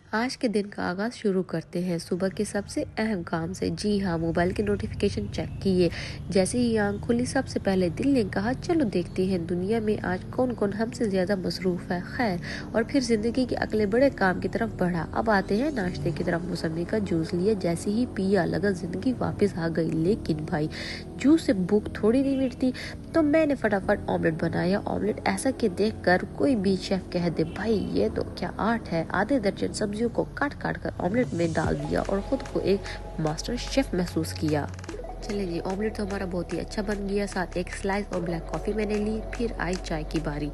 आज के दिन का आगाज़ शुरू करते हैं सुबह के सबसे अहम काम से। जी हाँ, मोबाइल के नोटिफिकेशन चेक किए। जैसे ही आंख खुली सबसे पहले दिल ने कहा चलो देखते हैं दुनिया में आज कौन कौन हमसे ज़्यादा मसरूफ़ है। खैर, और फिर ज़िंदगी के अगले बड़े काम की तरफ बढ़ा। अब आते हैं नाश्ते की तरफ। मौसमी का जूस लिया, जैसे ही पिया लगा ज़िंदगी वापस आ गई। लेकिन भाई, जूस से भूख थोड़ी नहीं मिटती, तो मैंने फटाफट ऑमलेट बनाया। ऑमलेट ऐसा कि देखकर कोई भी शेफ कह दे भाई ये तो क्या आर्ट है। आधे दर्जन सब्जियों को काट काट कर ऑमलेट में डाल दिया और खुद को एक मास्टर शेफ महसूस किया। चलिए जी, ऑमलेट तो हमारा बहुत ही अच्छा बन गया। साथ एक स्लाइस और ब्लैक कॉफ़ी मैंने ली। फिर आई चाय की बारी।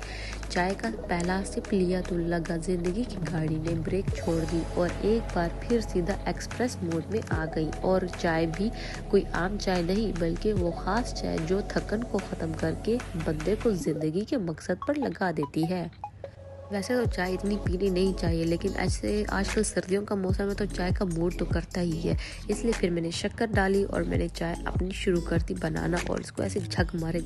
चाय का पहला सिप लिया तो लगा ज़िंदगी की गाड़ी ने ब्रेक छोड़ दी और एक बार फिर सीधा एक्सप्रेस मोड में आ गई। और चाय भी कोई आम चाय नहीं, बल्कि वो ख़ास चाय जो थकन को ख़त्म करके बंदे को ज़िंदगी के मकसद पर लगा देती है। वैसे तो चाय इतनी पीनी नहीं चाहिए, लेकिन ऐसे आजकल सर्दियों का मौसम है तो चाय का मूड तो करता ही है। इसलिए फिर मैंने शक्कर डाली और मैंने चाय अपनी शुरू कर दी बनाना। और इसको ऐसे झक मारे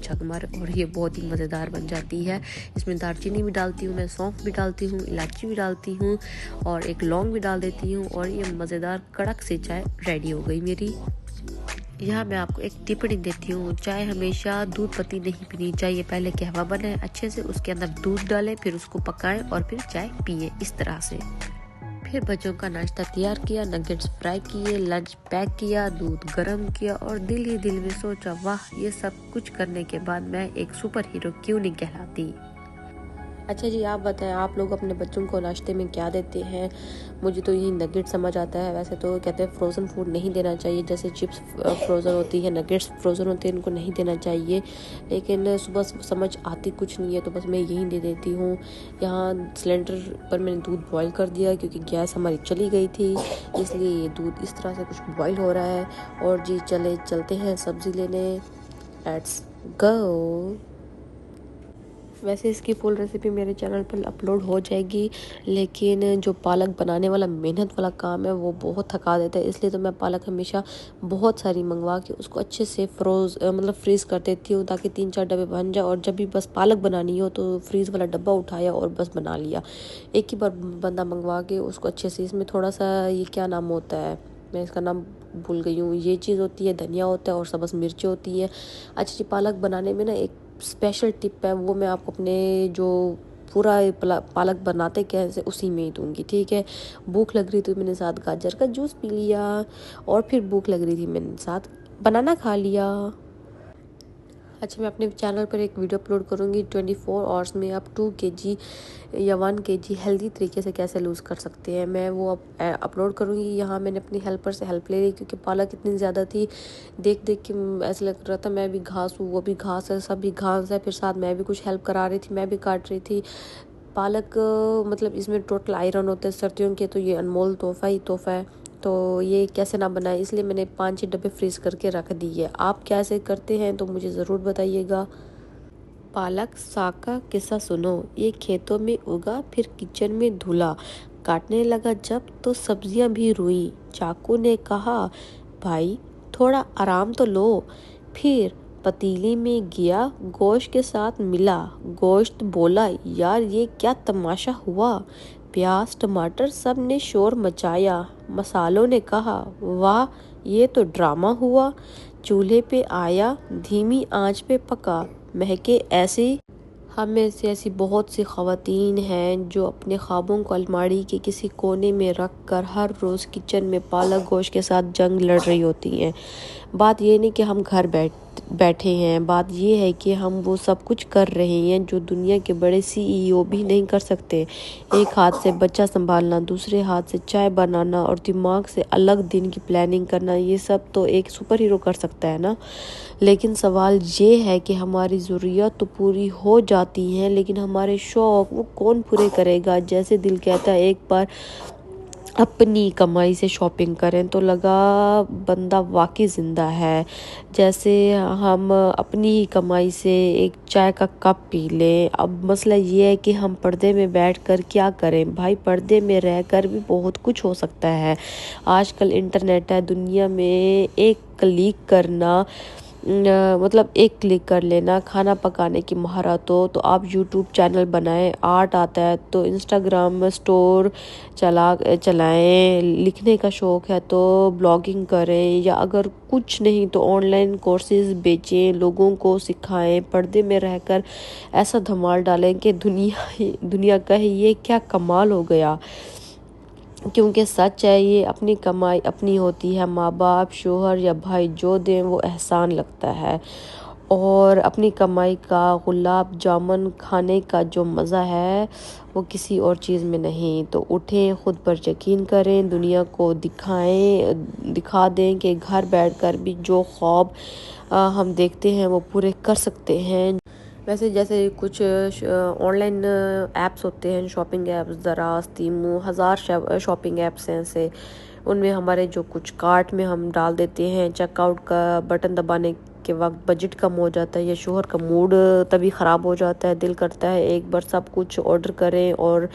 और ये बहुत ही मज़ेदार बन जाती है। इसमें दालचीनी भी डालती हूँ, मैं सौंफ भी डालती हूँ, इलायची भी डालती हूँ और एक लौंग भी डाल देती हूँ। और ये मज़ेदार कड़क से चाय रेडी हो गई मेरी। यहाँ मैं आपको एक टिप्पणी देती हूँ, चाय हमेशा दूध पत्ती नहीं पीनी चाहिए। पहले कहवा बनाएं अच्छे से, उसके अंदर दूध डालें, फिर उसको पकाएं और फिर चाय पिए इस तरह से। फिर बच्चों का नाश्ता तैयार किया, नगेट्स फ्राई किए, लंच पैक किया, दूध गर्म किया और दिल ही दिल में सोचा वाह, ये सब कुछ करने के बाद मैं एक सुपर हीरो क्यों नहीं कहलाती। अच्छा जी, आप बताएं आप लोग अपने बच्चों को नाश्ते में क्या देते हैं। मुझे तो यही नगेट समझ आता है। वैसे तो कहते हैं फ्रोज़न फूड नहीं देना चाहिए, जैसे चिप्स फ्रोज़न होती है, नगेट्स फ्रोज़न होते हैं, इनको नहीं देना चाहिए। लेकिन सुबह समझ आती कुछ नहीं है तो बस मैं यही दे देती हूँ। यहाँ सिलेंडर पर मैंने दूध बॉईल कर दिया क्योंकि गैस हमारी चली गई थी, इसलिए ये दूध इस तरह से कुछ बॉईल हो रहा है। और जी चलते हैं सब्ज़ी लेने। Let's go. वैसे इसकी फुल रेसिपी मेरे चैनल पर अपलोड हो जाएगी, लेकिन जो पालक बनाने वाला मेहनत वाला काम है वो बहुत थका देता है। इसलिए तो मैं पालक हमेशा बहुत सारी मंगवा के उसको अच्छे से फ्रीज़ कर देती हूँ ताकि 3-4 डब्बे बन जाए। और जब भी बस पालक बनानी हो तो फ्रीज़ वाला डब्बा उठाया और बस बना लिया। एक ही बार बंदा मंगवा के उसको अच्छे से। इसमें थोड़ा सा ये क्या नाम होता है, मैं इसका नाम भूल गई हूँ। ये चीज़ होती है, धनिया होता है और सब्ज़ मिर्ची होती है। अच्छा जी, पालक बनाने में ना एक स्पेशल टिप है, वो मैं आपको अपने जो पूरा पालक बनाते कैसे उसी में ही दूंगी, ठीक है। भूख लग रही थी मैंने साथ गाजर का जूस पी लिया और फिर भूख लग रही थी मैंने साथ बनाना खा लिया। अच्छा, मैं अपने चैनल पर एक वीडियो अपलोड करूँगी 24 आवर्स में आप 2 kg या 1 kg हेल्दी तरीके से कैसे लूज़ कर सकते हैं। मैं वो अपलोड करूँगी। यहाँ मैंने अपनी हेल्पर से हेल्प ले ली क्योंकि पालक इतनी ज़्यादा थी, देख देख के ऐसा लग रहा था मैं भी घास हूँ, वो भी घास है, सब भी घास है। फिर साथ मैं भी कुछ हेल्प करा रही थी, मैं भी काट रही थी पालक। मतलब इसमें टोटल आयरन होते हैं सर्दियों के, तो ये अनमोल तोहफ़ा है। तो ये कैसे ना बनाए, इसलिए मैंने 5-6 डब्बे फ्रीज़ करके रख दिए। आप कैसे करते हैं तो मुझे ज़रूर बताइएगा। पालक साग का किस्सा सुनो। ये खेतों में उगा फिर किचन में धुला, काटने लगा जब तो सब्जियां भी रुई। चाकू ने कहा भाई थोड़ा आराम तो लो। फिर पतीली में गया, गोश्त के साथ मिला। गोश्त बोला यार ये क्या तमाशा हुआ। प्याज टमाटर सब ने शोर मचाया। मसालों ने कहा वाह ये तो ड्रामा हुआ। चूल्हे पे आया, धीमी आंच पे पका, महके ऐसी। हम में से ऐसी बहुत सी ख़वातीन हैं जो अपने ख्वाबों को अलमारी के किसी कोने में रख कर हर रोज़ किचन में पालक गोश्त के साथ जंग लड़ रही होती हैं। बात ये नहीं कि हम घर बैठे हैं, बात ये है कि हम वो सब कुछ कर रहे हैं जो दुनिया के बड़े CEO भी नहीं कर सकते। एक हाथ से बच्चा संभालना, दूसरे हाथ से चाय बनाना और दिमाग से अलग दिन की प्लानिंग करना, ये सब तो एक सुपर हीरो कर सकता है ना। लेकिन सवाल ये है कि हमारी ज़रूरियात तो पूरी हो जाती हैं, लेकिन हमारे शौक़ वो कौन पूरे करेगा। जैसे दिल कहता है एक बार अपनी कमाई से शॉपिंग करें तो लगा बंदा वाकई ज़िंदा है। जैसे हम अपनी ही कमाई से एक चाय का कप पी लें। अब मसला ये है कि हम पर्दे में बैठकर क्या करें। भाई पर्दे में रहकर भी बहुत कुछ हो सकता है। आजकल इंटरनेट है, दुनिया में एक क्लिक करना मतलब एक क्लिक कर लेना। खाना पकाने की महारत हो तो आप यूट्यूब चैनल बनाएं, आर्ट आता है तो इंस्टाग्राम स्टोर चलाएं, लिखने का शौक़ है तो ब्लॉगिंग करें, या अगर कुछ नहीं तो ऑनलाइन कोर्सेज बेचें, लोगों को सिखाएं। पर्दे में रहकर ऐसा धमाल डालें कि दुनिया कहे ये क्या कमाल हो गया। क्योंकि सच है ये, अपनी कमाई अपनी होती है, माँ बाप शोहर या भाई जो दें वो एहसान लगता है। और अपनी कमाई का गुलाब जामुन खाने का जो मज़ा है वो किसी और चीज़ में नहीं। तो उठें, खुद पर यकीन करें, दुनिया को दिखा दें कि घर बैठकर भी जो ख्वाब हम देखते हैं वो पूरे कर सकते हैं। वैसे जैसे कुछ ऑनलाइन ऐप्स होते हैं, शॉपिंग ऐप्स, दराज, तीमू, हज़ार शॉपिंग ऐप्स हैं ऐसे। उनमें हमारे जो कुछ कार्ट में हम डाल देते हैं, चेकआउट का बटन दबाने के वक्त बजट कम हो जाता है या शोहर का मूड तभी ख़राब हो जाता है। दिल करता है एक बार सब कुछ ऑर्डर करें और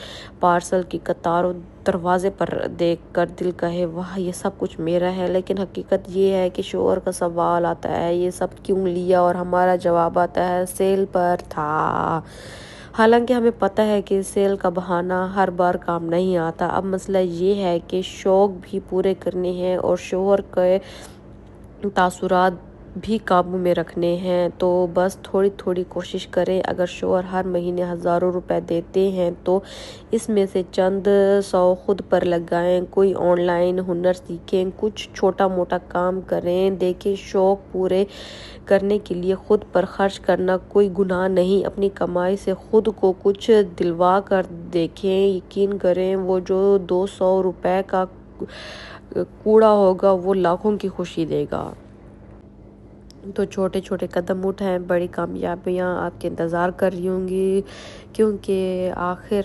पार्सल की कतारों दरवाजे पर देखकर दिल कहे वाह ये सब कुछ मेरा है। लेकिन हकीकत ये है कि शोहर का सवाल आता है ये सब क्यों लिया, और हमारा जवाब आता है सेल पर था। हालांकि हमें पता है कि सेल का बहाना हर बार काम नहीं आता। अब मसला ये है कि शौक भी पूरे करने हैं और शोहर के तासुरात भी काबू में रखने हैं। तो बस थोड़ी थोड़ी कोशिश करें। अगर शोहर हर महीने हज़ारों रुपए देते हैं तो इसमें से चंद सौ खुद पर लगाएं, कोई ऑनलाइन हुनर सीखें, कुछ छोटा मोटा काम करें। देखें, शौक पूरे करने के लिए खुद पर खर्च करना कोई गुनाह नहीं। अपनी कमाई से खुद को कुछ दिलवा कर देखें, यकीन करें वो जो 200 रुपए का कूड़ा होगा वो लाखों की खुशी देगा। तो छोटे छोटे कदम उठाएं, बड़ी कामयाबियां आपके इंतज़ार कर रही होंगी, क्योंकि आखिर